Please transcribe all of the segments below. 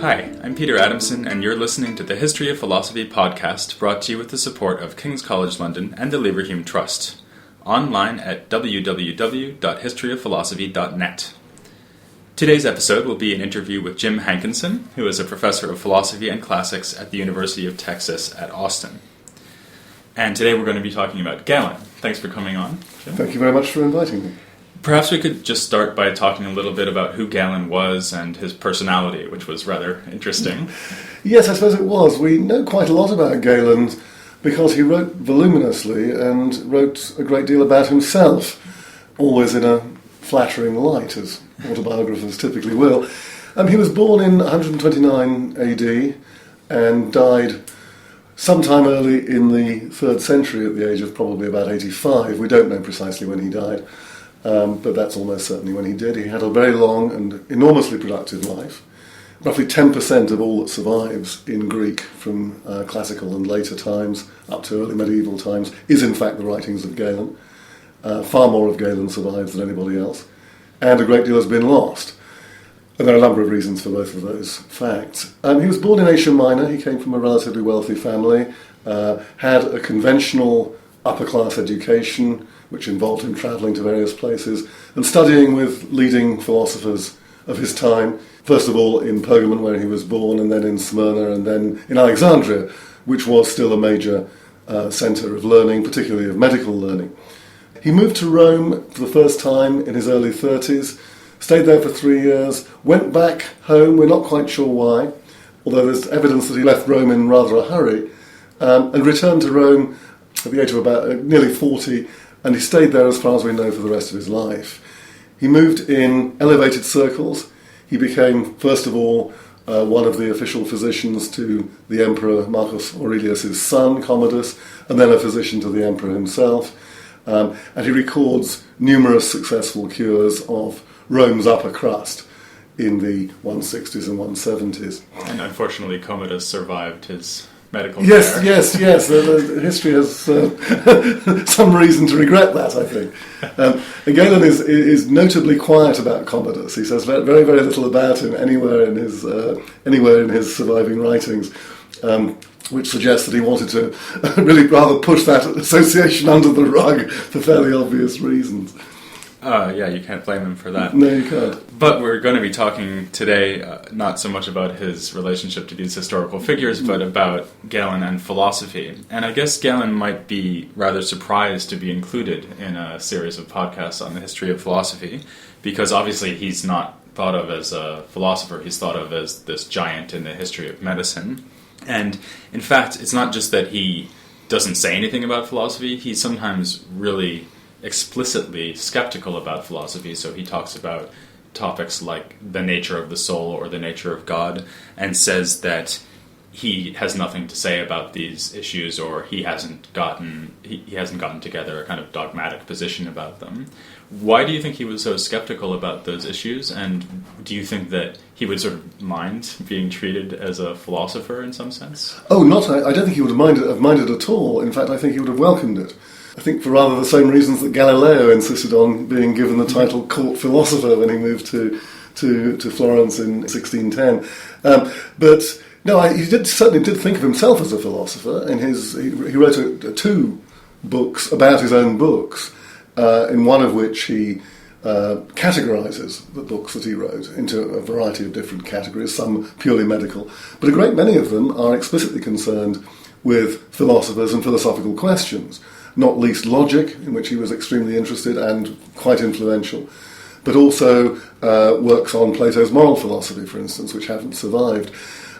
Hi, I'm Peter Adamson, and you're listening to the History of Philosophy podcast, brought to you with the support of King's College London and the Leverhulme Trust. Online at www.historyofphilosophy.net. Today's episode will be an interview with Jim Hankinson, who is a professor of philosophy and classics at the University of Texas at Austin. And today we're going to be talking about Galen. Thanks for coming on, Jim. Thank you very much for inviting me. Perhaps we could just start by talking a little bit about who Galen was and his personality, which was rather interesting. Yes, I suppose it was. We know quite a lot about Galen because he wrote voluminously and wrote a great deal about himself, always in a flattering light, as autobiographers typically will. He was born in 129 AD and died sometime early in the 3rd century at the age of probably about 85. We don't know precisely when he died. But that's almost certainly when he did. He had a very long and enormously productive life. Roughly 10% of all that survives in Greek from classical and later times up to early medieval times is in fact the writings of Galen. Far more of Galen survives than anybody else. And a great deal has been lost. And there are a number of reasons for both of those facts. He was born in Asia Minor. He came from a relatively wealthy family, had a conventional upper-class education, which involved him travelling to various places and studying with leading philosophers of his time, first of all in Pergamon, where he was born, and then in Smyrna, and then in Alexandria, which was still a major centre of learning, particularly of medical learning. He moved to Rome for the first time in his early 30s, stayed there for 3 years, went back home, we're not quite sure why, although there's evidence that he left Rome in rather a hurry, and returned to Rome at the age of about nearly 40, and he stayed there as far as we know for the rest of his life. He moved in elevated circles. He became, first of all, one of the official physicians to the Emperor Marcus Aurelius' son, Commodus, and then a physician to the Emperor himself. And he records numerous successful cures of Rome's upper crust in the 160s and 170s. And unfortunately, Commodus survived his medical yes, care. Yes. The history has some reason to regret that, I think. And Galen is notably quiet about Commodus. He says very, very little about him anywhere in his surviving writings, which suggests that he wanted to really rather push that association under the rug for fairly obvious reasons. Yeah, you can't blame him for that. No, you can't. But we're going to be talking today not so much about his relationship to these historical figures, but about Galen and philosophy. And I guess Galen might be rather surprised to be included in a series of podcasts on the history of philosophy, because obviously he's not thought of as a philosopher, he's thought of as this giant in the history of medicine. And in fact, it's not just that he doesn't say anything about philosophy, he's sometimes really explicitly skeptical about philosophy, so he talks about topics like the nature of the soul or the nature of God, and says that he has nothing to say about these issues, or he hasn't gotten together a kind of dogmatic position about them. Why do you think he was so skeptical about those issues, and do you think that he would sort of mind being treated as a philosopher in some sense? Oh, I don't think he would have minded at all. In fact, I think he would have welcomed it. I think for rather the same reasons that Galileo insisted on being given the title court philosopher when he moved to Florence in 1610. But no, he certainly did think of himself as a philosopher. He wrote 2 books about his own books, in one of which he categorises the books that he wrote into a variety of different categories, some purely medical, but a great many of them are explicitly concerned with philosophers and philosophical questions. Not least logic, in which he was extremely interested and quite influential, but also works on Plato's moral philosophy, for instance, which haven't survived.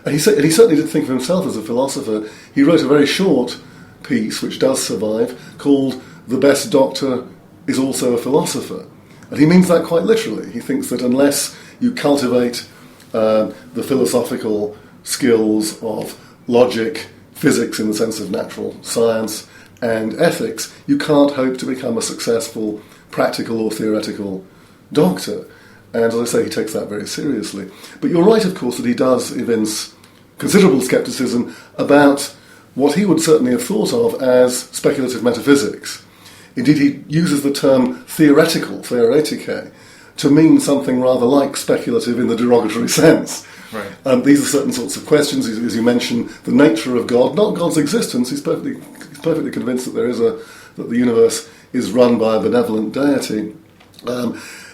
And he certainly did think of himself as a philosopher. He wrote a very short piece, which does survive, called "The Best Doctor is Also a Philosopher." And he means that quite literally. He thinks that unless you cultivate the philosophical skills of logic, physics in the sense of natural science, and ethics, you can't hope to become a successful practical or theoretical doctor. And as I say, he takes that very seriously. But you're right, of course, that he does evince considerable scepticism about what he would certainly have thought of as speculative metaphysics. Indeed, he uses the term theoretike, to mean something rather like speculative in the derogatory sense. Right. These are certain sorts of questions, as you mentioned, the nature of God, not God's existence. He's perfectly convinced that that the universe is run by a benevolent deity,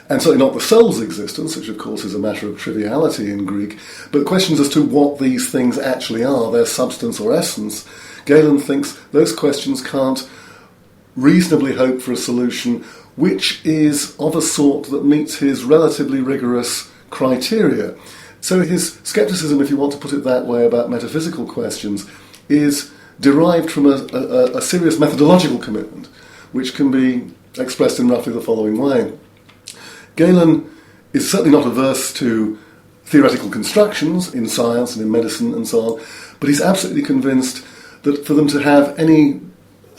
and certainly not the soul's existence, which of course is a matter of triviality in Greek, but questions as to what these things actually are, their substance or essence. Galen thinks those questions can't reasonably hope for a solution which is of a sort that meets his relatively rigorous criteria. So his scepticism, if you want to put it that way, about metaphysical questions is derived from a serious methodological commitment, which can be expressed in roughly the following way. Galen is certainly not averse to theoretical constructions in science and in medicine and so on, but he's absolutely convinced that for them to have any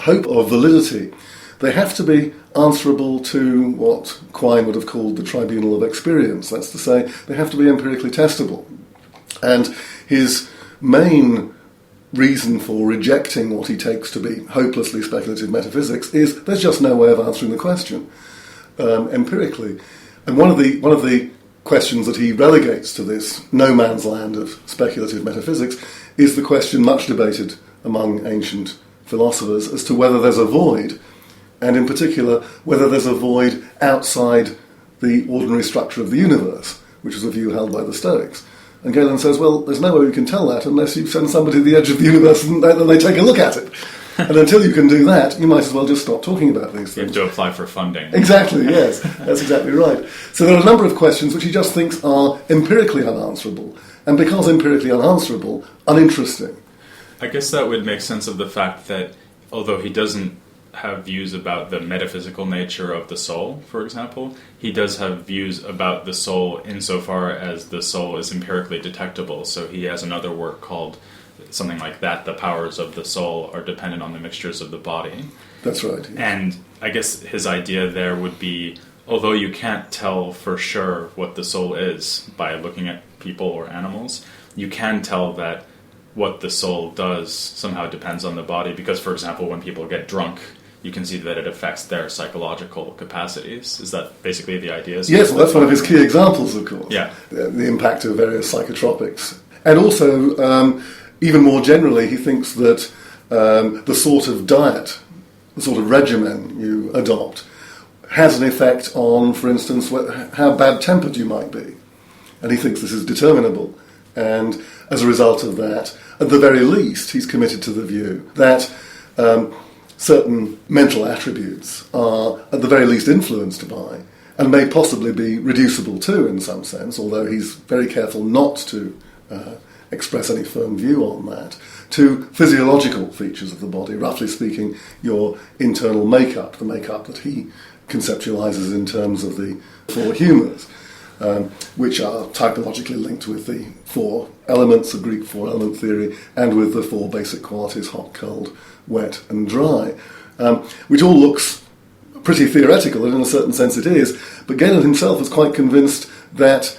hope of validity, they have to be answerable to what Quine would have called the tribunal of experience. That's to say, they have to be empirically testable. And his main reason for rejecting what he takes to be hopelessly speculative metaphysics is there's just no way of answering the question empirically. And one of the questions that he relegates to this no man's land of speculative metaphysics is the question much debated among ancient philosophers as to whether there's a void, and in particular whether there's a void outside the ordinary structure of the universe, which is a view held by the Stoics. And Galen says, well, there's no way we can tell that unless you send somebody to the edge of the universe and then they take a look at it. And until you can do that, you might as well just stop talking about these things. You have to apply for funding. Exactly, yes. That's exactly right. So there are a number of questions which he just thinks are empirically unanswerable, and because empirically unanswerable, uninteresting. I guess that would make sense of the fact that although he doesn't have views about the metaphysical nature of the soul, for example, he does have views about the soul insofar as the soul is empirically detectable. So he has another work called something like that, the powers of the soul are dependent on the mixtures of the body. That's right. Yeah. And I guess his idea there would be, although you can't tell for sure what the soul is by looking at people or animals, you can tell that what the soul does somehow depends on the body, because, for example, when people get drunk, you can see that it affects their psychological capacities. Is that basically the idea? Yes, well, that's one of his key examples, of course. Yeah. The impact of various psychotropics. And also, even more generally, he thinks that the sort of diet, the sort of regimen you adopt, has an effect on, for instance, how bad-tempered you might be. And he thinks this is determinable. And as a result of that, at the very least, he's committed to the view that certain mental attributes are at the very least influenced by, and may possibly be reducible to in some sense, although he's very careful not to express any firm view on that, to physiological features of the body, roughly speaking, your internal makeup, the makeup that he conceptualizes in terms of the four humours, which are typologically linked with the four elements of Greek four-element theory and with the four basic qualities, hot, cold, wet and dry, which all looks pretty theoretical, and in a certain sense it is, but Galen himself was quite convinced that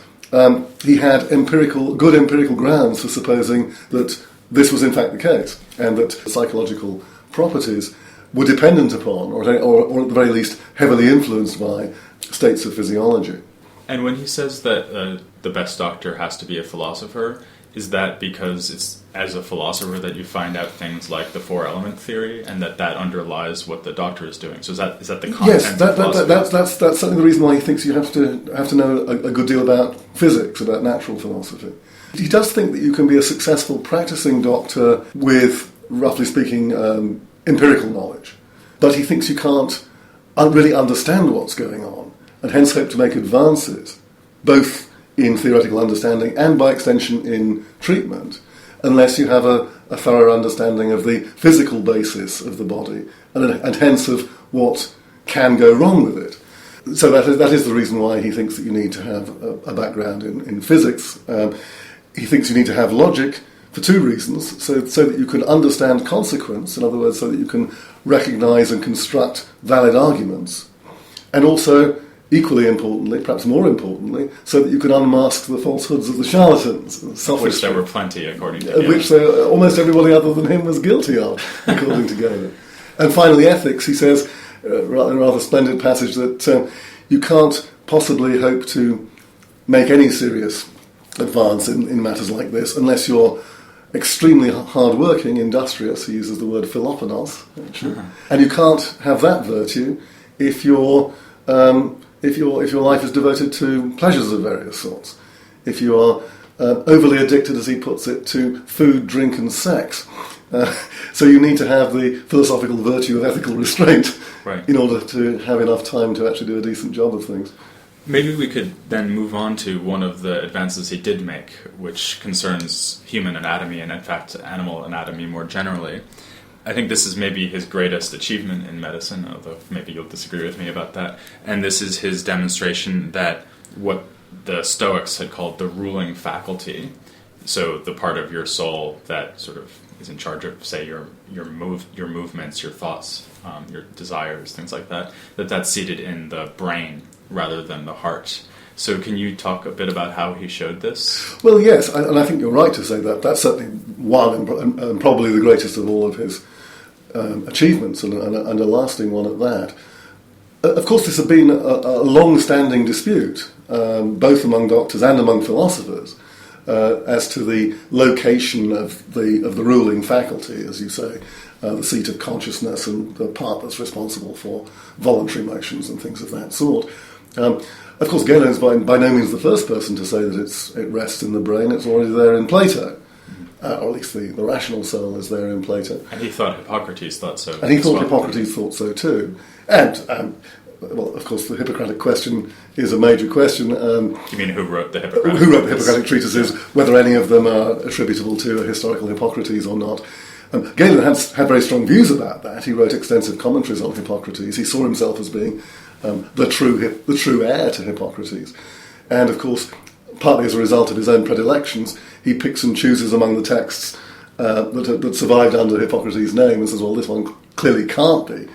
he had good empirical grounds for supposing that this was in fact the case, and that psychological properties were dependent upon, or at the very least heavily influenced by, states of physiology. And when he says that the best doctor has to be a philosopher, is that because it's as a philosopher that you find out things like the four-element theory, and that underlies what the doctor is doing? So is that the content? Yes, that's certainly the reason why he thinks you have to know a good deal about physics, about natural philosophy. He does think that you can be a successful practicing doctor with, roughly speaking, empirical knowledge, but he thinks you can't really understand what's going on, and hence hope to make advances, both in theoretical understanding and by extension in treatment, unless you have a thorough understanding of the physical basis of the body and hence of what can go wrong with it. So that is the reason why he thinks that you need to have a background in physics. He thinks you need to have logic for two reasons, so that you can understand consequence, in other words, so that you can recognise and construct valid arguments, and also, equally importantly, perhaps more importantly, so that you can unmask the falsehoods of the charlatans. Which there were plenty, according to Galen. Which almost everybody other than him was guilty of, according to Galen. And finally, ethics, he says, in a rather splendid passage, that you can't possibly hope to make any serious advance in matters like this unless you're extremely hard-working, industrious. He uses the word philoponos, actually, and you can't have that virtue if your life is devoted to pleasures of various sorts. If you are overly addicted, as he puts it, to food, drink, and sex. So you need to have the philosophical virtue of ethical restraint in order to have enough time to actually do a decent job of things. Maybe we could then move on to one of the advances he did make, which concerns human anatomy and, in fact, animal anatomy more generally. I think this is maybe his greatest achievement in medicine, although maybe you'll disagree with me about that. And this is his demonstration that what the Stoics had called the ruling faculty, so the part of your soul that sort of is in charge of, say, your movements, your thoughts, your desires, things like that, that's seated in the brain rather than the heart. So can you talk a bit about how he showed this? Well, yes, and I think you're right to say that. That's certainly one and probably the greatest of all of his achievements, and a lasting one at that. Of course, this had been a long-standing dispute, both among doctors and among philosophers, as to the location of the ruling faculty, as you say, the seat of consciousness and the part that's responsible for voluntary motions and things of that sort. Of course, Galen is by no means the first person to say that it rests in the brain. It's already there in Plato, or at least the rational soul is there in Plato. And he thought Hippocrates thought so. And he thought Hippocrates thought so too. And, well, of course, the Hippocratic question is a major question. You mean who wrote the Hippocratic? Who wrote the Hippocratic treatises, whether any of them are attributable to a historical Hippocrates or not. Galen had very strong views about that. He wrote extensive commentaries on Hippocrates. He saw himself as being the true heir to Hippocrates. And, of course, partly as a result of his own predilections, he picks and chooses among the texts that survived under Hippocrates' name and says, well, this one clearly can't be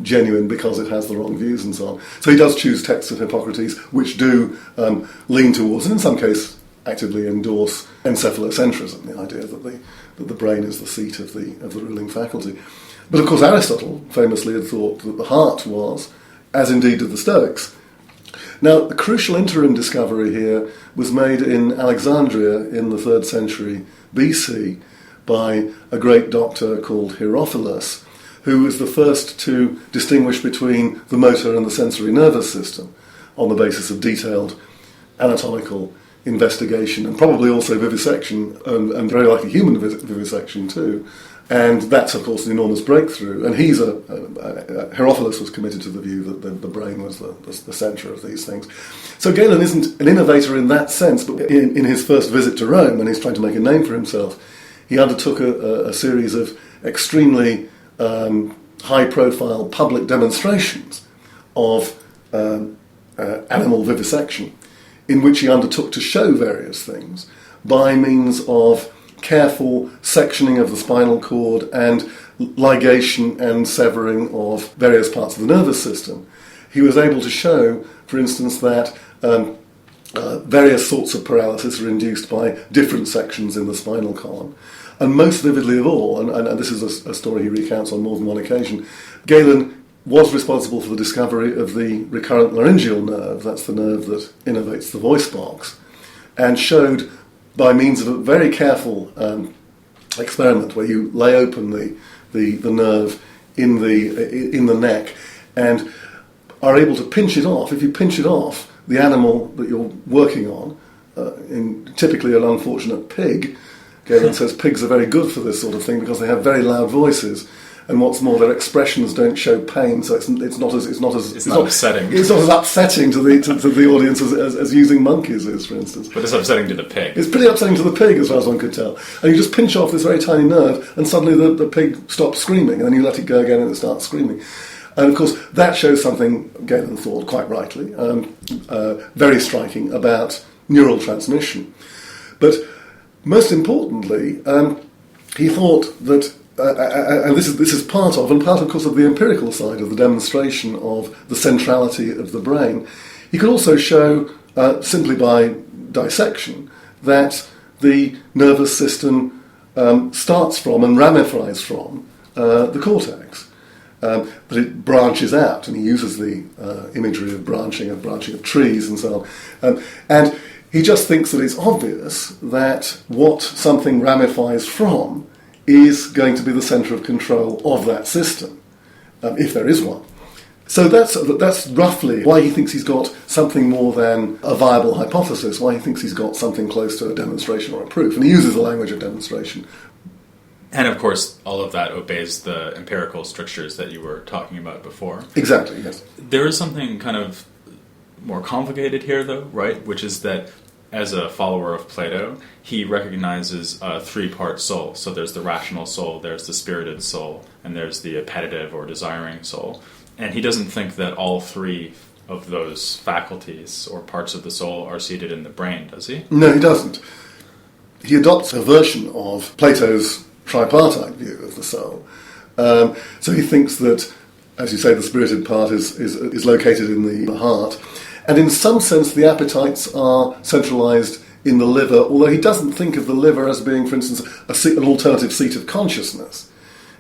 genuine because it has the wrong views and so on. So he does choose texts of Hippocrates which do lean towards, and in some cases actively endorse, encephalocentrism, the idea that the brain is the seat of the ruling faculty. But of course Aristotle famously had thought that the heart was, as indeed did the Stoics. Now, the crucial interim discovery here was made in Alexandria in the 3rd century BC by a great doctor called Herophilus, who was the first to distinguish between the motor and the sensory nervous system on the basis of detailed anatomical investigation and probably also vivisection and very likely human vivisection too. And that's, of course, an enormous breakthrough. And Herophilus was committed to the view that the brain was the centre of these things. So Galen isn't an innovator in that sense, but in his first visit to Rome, when he's trying to make a name for himself, he undertook a series of extremely high-profile public demonstrations of animal vivisection, in which he undertook to show various things by means of careful sectioning of the spinal cord and ligation and severing of various parts of the nervous system. He was able to show, for instance, that various sorts of paralysis are induced by different sections in the spinal column. And most vividly of all, and this is a story he recounts on more than one occasion, Galen was responsible for the discovery of the recurrent laryngeal nerve, that's the nerve that innervates the voice box, and showed by means of a very careful experiment where you lay open the nerve in the neck and are able to pinch it off. If you pinch it off, the animal that you're working on, typically an unfortunate pig, Galen says pigs are very good for this sort of thing because they have very loud voices, and what's more, their expressions don't show pain, so it's not as upsetting. It's not as upsetting to the audience as using monkeys is, for instance. But it's upsetting to the pig. It's pretty upsetting to the pig, as far as one could tell. And you just pinch off this very tiny nerve, and suddenly the pig stops screaming, and then you let it go again, and it starts screaming. And of course, that shows something Galen thought, quite rightly, very striking about neural transmission. But most importantly, he thought that, and this is part of course, of the empirical side of the demonstration of the centrality of the brain. He could also show, simply by dissection, that the nervous system starts from and ramifies from the cortex. That it branches out, and he uses the imagery of branching of trees and so on. And He just thinks that it's obvious that what something ramifies from is going to be the centre of control of that system, if there is one. So that's roughly why he thinks he's got something more than a viable hypothesis, why he thinks he's got something close to a demonstration or a proof. And he uses the language of demonstration. And of course, all of that obeys the empirical strictures that you were talking about before. Exactly, yes. There is something kind of more complicated here, though, right? Which is that as a follower of Plato, he recognizes a three-part soul. So there's the rational soul, there's the spirited soul, and there's the appetitive or desiring soul. And he doesn't think that all three of those faculties or parts of the soul are seated in the brain, does he? No, he doesn't. He adopts a version of Plato's tripartite view of the soul. So he thinks that, as you say, the spirited part is located in the heart. And in some sense, the appetites are centralised in the liver, although he doesn't think of the liver as being, for instance, an alternative seat of consciousness.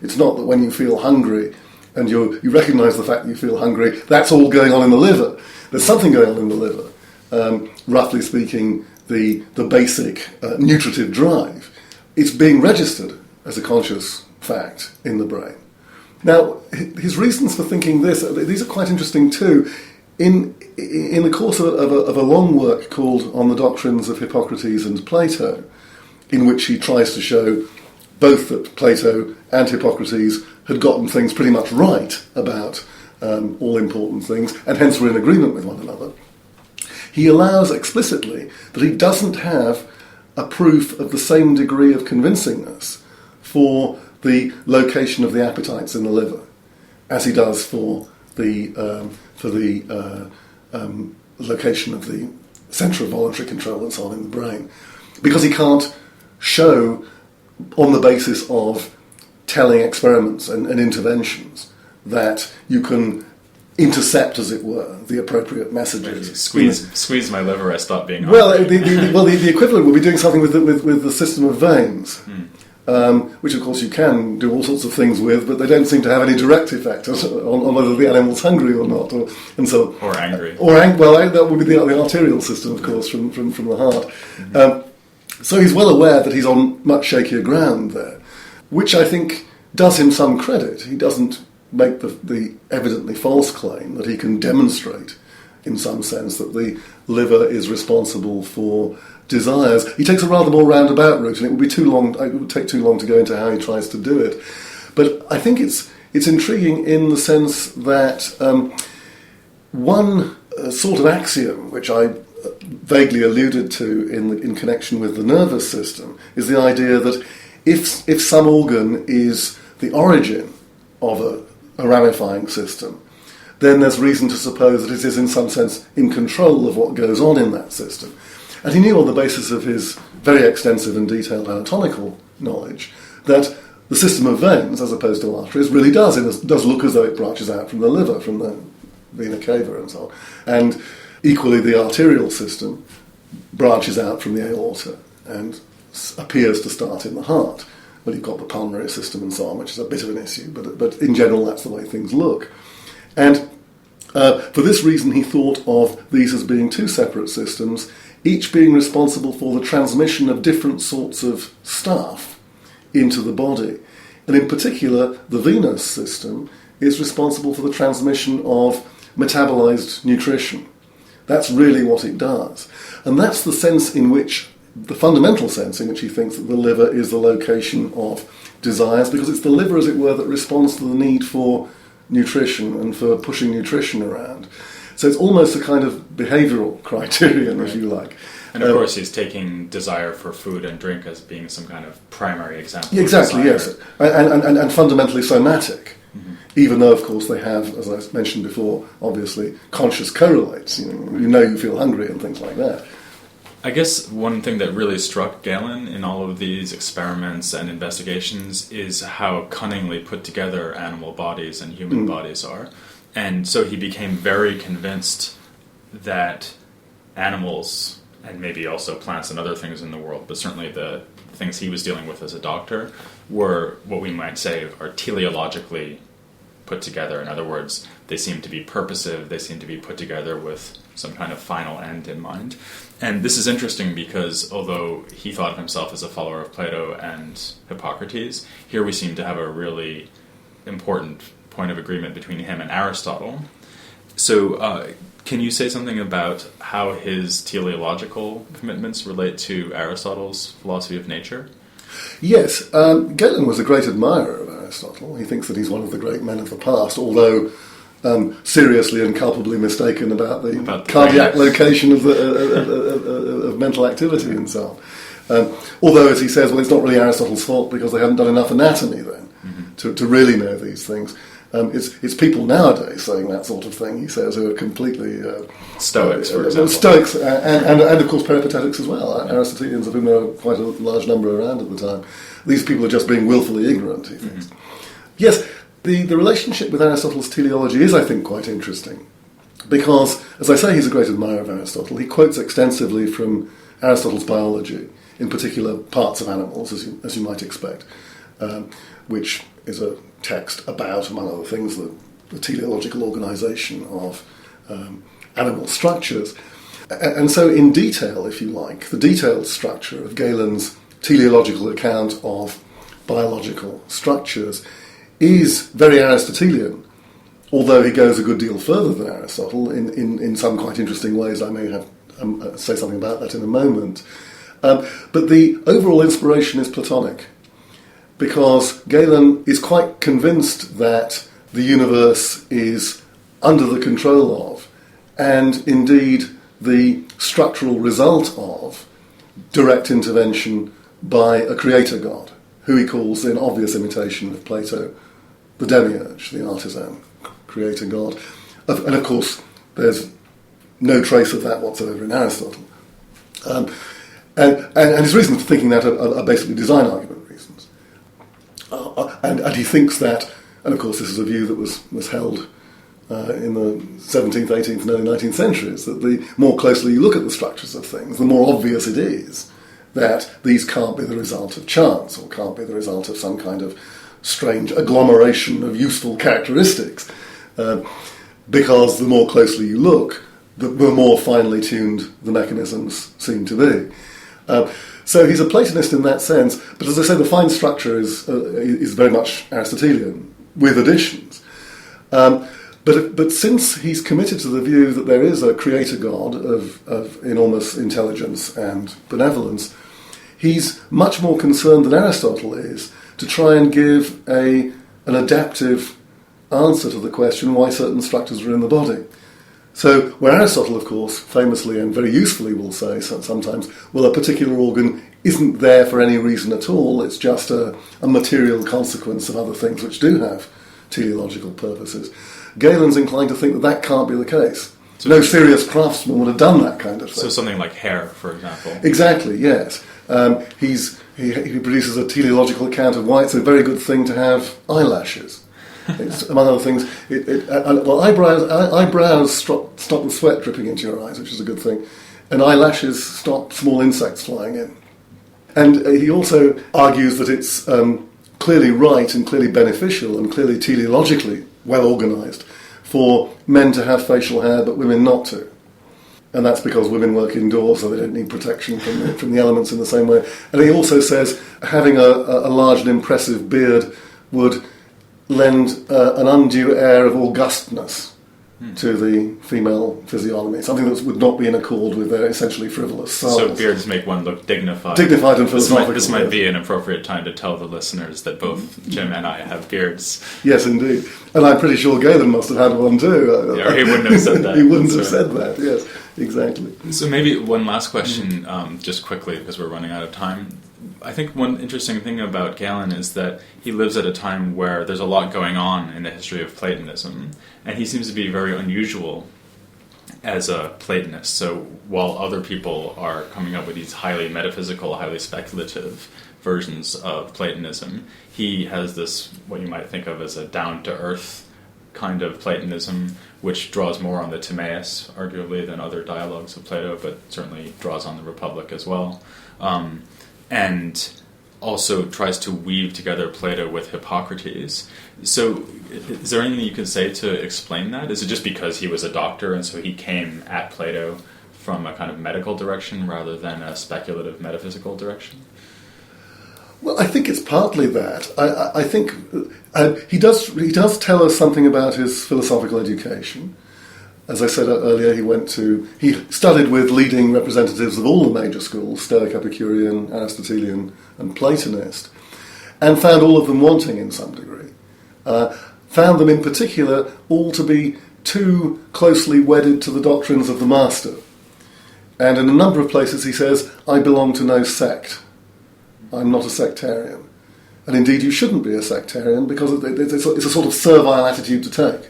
It's not that when you feel hungry and you recognise the fact that you feel hungry, that's all going on in the liver. There's something going on in the liver. Roughly speaking, the basic nutritive drive. It's being registered as a conscious fact in the brain. Now, his reasons for thinking this, these are quite interesting too. In the course of a long work called On the Doctrines of Hippocrates and Plato, in which he tries to show both that Plato and Hippocrates had gotten things pretty much right about all important things, and hence were in agreement with one another, he allows explicitly that he doesn't have a proof of the same degree of convincingness for the location of the appetites in the liver, as he does for the location of the centre of voluntary control and so on in the brain, because he can't show, on the basis of telling experiments and interventions, that you can intercept, as it were, the appropriate messages. Squeeze my liver, I stop being hungry. Well, the equivalent would be doing something with the system of veins. Which of course you can do all sorts of things with, but they don't seem to have any direct effect on whether the animal's hungry or not, or angry. Well, that would be the arterial system, of course, from the heart. Mm-hmm. So he's well aware that he's on much shakier ground there, which I think does him some credit. He doesn't make the evidently false claim that he can demonstrate, in some sense, that the liver is responsible for desires. He takes a rather more roundabout route, and it would be too long. It would take too long to go into how he tries to do it. But I think it's intriguing in the sense that one sort of axiom, which I vaguely alluded to in connection with the nervous system, is the idea that if some organ is the origin of a ramifying system, then there's reason to suppose that it is in some sense in control of what goes on in that system. And he knew on the basis of his very extensive and detailed anatomical knowledge that the system of veins, as opposed to arteries, really does look as though it branches out from the liver, from the vena cava and so on. And equally, the arterial system branches out from the aorta and appears to start in the heart. Well, you've got the pulmonary system and so on, which is a bit of an issue, but in general, that's the way things look. And for this reason, he thought of these as being two separate systems, each being responsible for the transmission of different sorts of stuff into the body. And in particular, the venous system is responsible for the transmission of metabolized nutrition. That's really what it does. And that's the sense in which, the fundamental sense in which he thinks that the liver is the location of desires, because it's the liver, as it were, that responds to the need for nutrition and for pushing nutrition around. So it's almost a kind of behavioural criterion, if you like. And of course he's taking desire for food and drink as being some kind of primary example. Exactly, yes. And fundamentally somatic. Mm-hmm. Even though, of course, they have, as I mentioned before, obviously conscious correlates. You know you feel hungry and things like that. I guess one thing that really struck Galen in all of these experiments and investigations is how cunningly put together animal bodies and human bodies are. And so he became very convinced that animals, and maybe also plants and other things in the world, but certainly the things he was dealing with as a doctor, were what we might say are teleologically put together. In other words, they seem to be purposive, they seem to be put together with some kind of final end in mind. And this is interesting because although he thought of himself as a follower of Plato and Hippocrates, here we seem to have a really important point of agreement between him and Aristotle. So can you say something about how his teleological commitments relate to Aristotle's philosophy of nature? Yes, Galen was a great admirer of Aristotle. He thinks that he's one of the great men of the past, although seriously and culpably mistaken about the cardiac location of, of mental activity and so on. Although, as he says, well, it's not really Aristotle's fault because they haven't done enough anatomy then to really know these things. It's people nowadays saying that sort of thing, he says, who are completely... Stoics, for example. Stoics, and of course Peripatetics as well, Aristotelians, of whom there are quite a large number around at the time. These people are just being willfully ignorant, he thinks. Yes, the relationship with Aristotle's teleology is, I think, quite interesting, because, as I say, he's a great admirer of Aristotle. He quotes extensively from Aristotle's biology, in particular parts of animals, as you might expect, which is a text about, among other things, the teleological organisation of animal structures. And so in detail, if you like, the detailed structure of Galen's teleological account of biological structures is very Aristotelian, although he goes a good deal further than Aristotle in some quite interesting ways. I may have say something about that in a moment. But the overall inspiration is Platonic, because Galen is quite convinced that the universe is under the control of, and indeed the structural result of, direct intervention by a creator god, who he calls, in obvious imitation of Plato, the demiurge, the artisan creator god. And of course, there's no trace of that whatsoever in Aristotle. And his reasons for thinking that are basically design argument reasons. And he thinks that, and of course this is a view that was held in the 17th, 18th and early 19th centuries, that the more closely you look at the structures of things, the more obvious it is that these can't be the result of chance, or can't be the result of some kind of strange agglomeration of useful characteristics. Because the more closely you look, the more finely tuned the mechanisms seem to be. So he's a Platonist in that sense, but as I say, the fine structure is very much Aristotelian, with additions. But since he's committed to the view that there is a creator god of enormous intelligence and benevolence, he's much more concerned than Aristotle is to try and give an adaptive answer to the question why certain structures are in the body. So, where Aristotle, of course, famously and very usefully will say sometimes, well, a particular organ isn't there for any reason at all, it's just a material consequence of other things which do have teleological purposes. Galen's inclined to think that can't be the case. So no serious craftsman would have done that kind of thing. So something like hair, for example. Exactly, yes. He produces a teleological account of why it's a very good thing to have eyelashes. It's, among other things, eyebrows stop the sweat dripping into your eyes, which is a good thing, and eyelashes stop small insects flying in. And he also argues that it's clearly right and clearly beneficial and clearly teleologically well organised for men to have facial hair but women not to. And that's because women work indoors, so they don't need protection from the elements in the same way. And he also says having a large and impressive beard would lend an undue air of augustness to the female physiognomy, something that would not be in accord with their essentially frivolous souls. So beards make one look dignified. Dignified and philosophical. This might be an appropriate time to tell the listeners that both Jim and I have beards. Yes, indeed. And I'm pretty sure Galen must have had one too. Or he wouldn't have said that. He wouldn't have said that, yes, exactly. So maybe one last question, just quickly, because we're running out of time. I think one interesting thing about Galen is that he lives at a time where there's a lot going on in the history of Platonism, and he seems to be very unusual as a Platonist. So while other people are coming up with these highly metaphysical, highly speculative versions of Platonism, he has this, what you might think of as a down-to-earth kind of Platonism, which draws more on the Timaeus, arguably, than other dialogues of Plato, but certainly draws on the Republic as well. And also tries to weave together Plato with Hippocrates. So is there anything you can say to explain that? Is it just because he was a doctor and so he came at Plato from a kind of medical direction rather than a speculative metaphysical direction? Well, I think it's partly that. I think he does tell us something about his philosophical education. As I said earlier, he studied with leading representatives of all the major schools, Stoic, Epicurean, Aristotelian and Platonist, and found all of them wanting in some degree. Found them in particular all to be too closely wedded to the doctrines of the master. And in a number of places he says, I belong to no sect. I'm not a sectarian. And indeed you shouldn't be a sectarian because it's a sort of servile attitude to take.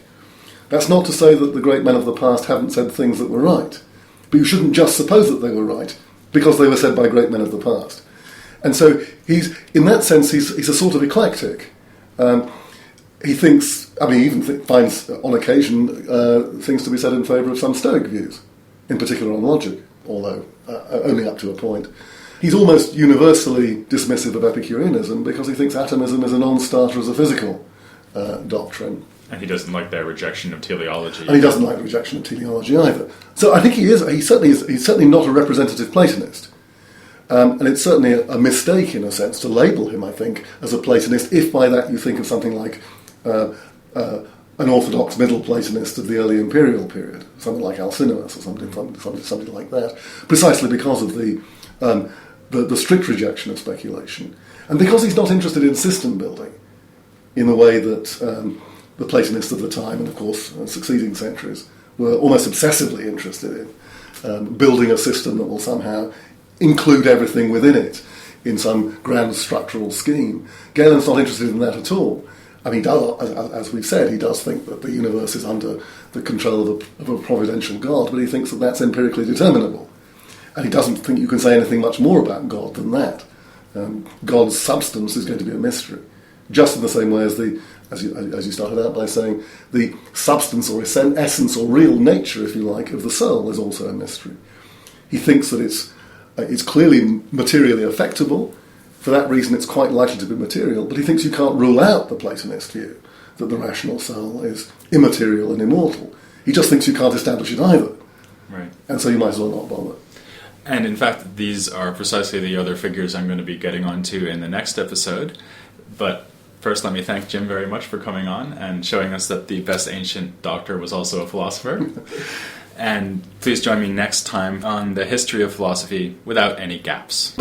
That's not to say that the great men of the past haven't said things that were right, but you shouldn't just suppose that they were right because they were said by great men of the past. And so in that sense, he's a sort of eclectic. He thinks, he even finds on occasion things to be said in favour of some Stoic views, in particular on logic, although only up to a point. He's almost universally dismissive of Epicureanism because he thinks atomism is a non-starter as a physical doctrine. And he doesn't like their rejection of teleology. And he doesn't like the rejection of teleology either. So I think he's certainly not a representative Platonist. And it's certainly a mistake, in a sense, to label him, I think, as a Platonist, if by that you think of something like an orthodox middle Platonist of the early imperial period, something like Alcinous or something like that, precisely because of the strict rejection of speculation. And because he's not interested in system building in the way that the Platonists of the time, and of course succeeding centuries, were almost obsessively interested in building a system that will somehow include everything within it in some grand structural scheme. Galen's not interested in that at all. He does, as we've said, he does think that the universe is under the control of a providential God, but he thinks that that's empirically determinable. And he doesn't think you can say anything much more about God than that. God's substance is going to be a mystery, just in the same way as as you started out by saying, the substance or essence or real nature, if you like, of the soul is also a mystery. He thinks that it's clearly materially affectable. For that reason, it's quite likely to be material, but he thinks you can't rule out the Platonist view that the rational soul is immaterial and immortal. He just thinks you can't establish it either. Right. And so you might as well not bother. And in fact, these are precisely the other figures I'm going to be getting onto in the next episode. But first, let me thank Jim very much for coming on and showing us that the best ancient doctor was also a philosopher. And please join me next time on the history of philosophy without any gaps.